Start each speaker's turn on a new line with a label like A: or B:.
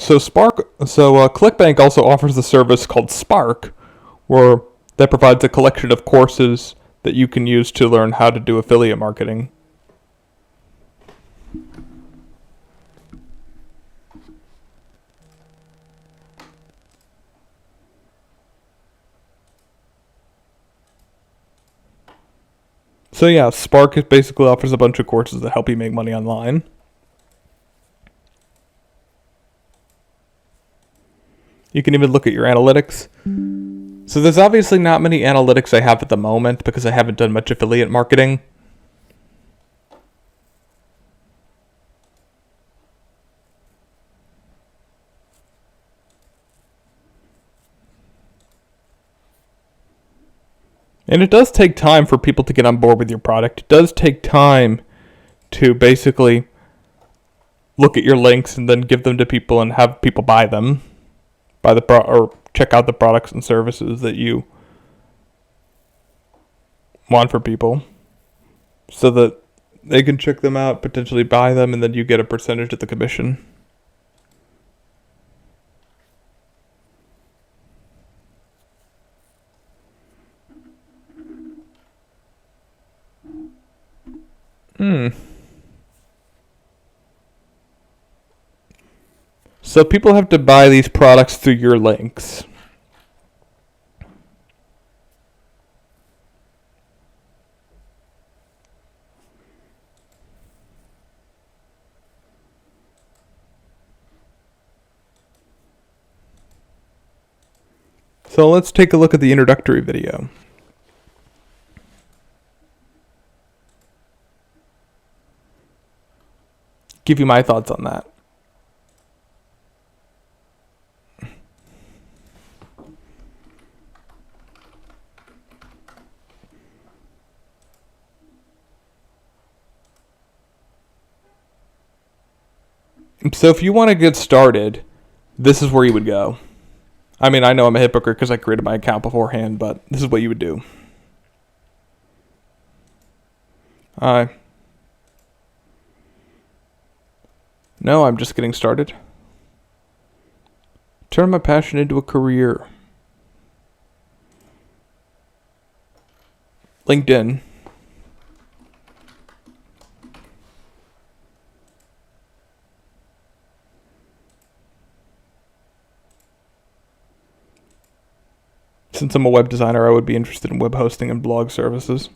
A: ClickBank also offers a service called Spark, where that provides a collection of courses that you can use to learn how to do affiliate marketing. So yeah, Spark basically offers a bunch of courses that help you make money online. You can even look at your analytics. So there's obviously not many analytics I have at the moment because I haven't done much affiliate marketing. And it does take time for people to get on board with your product. It does take time to basically look at your links and then give them to people and have people buy them, or check out the products and services that you want for people, so that they can check them out, potentially buy them, and then you get a percentage of the commission. So people have to buy these products through your links. So let's take a look at the introductory video. Give you my thoughts on that. So if you want to get started, this is where you would go. I mean, I know I'm a hypocrite because I created my account beforehand, but this is what you would do. No, I'm just getting started. Turn my passion into a career. LinkedIn. Since I'm a web designer, I would be interested in web hosting and blog services.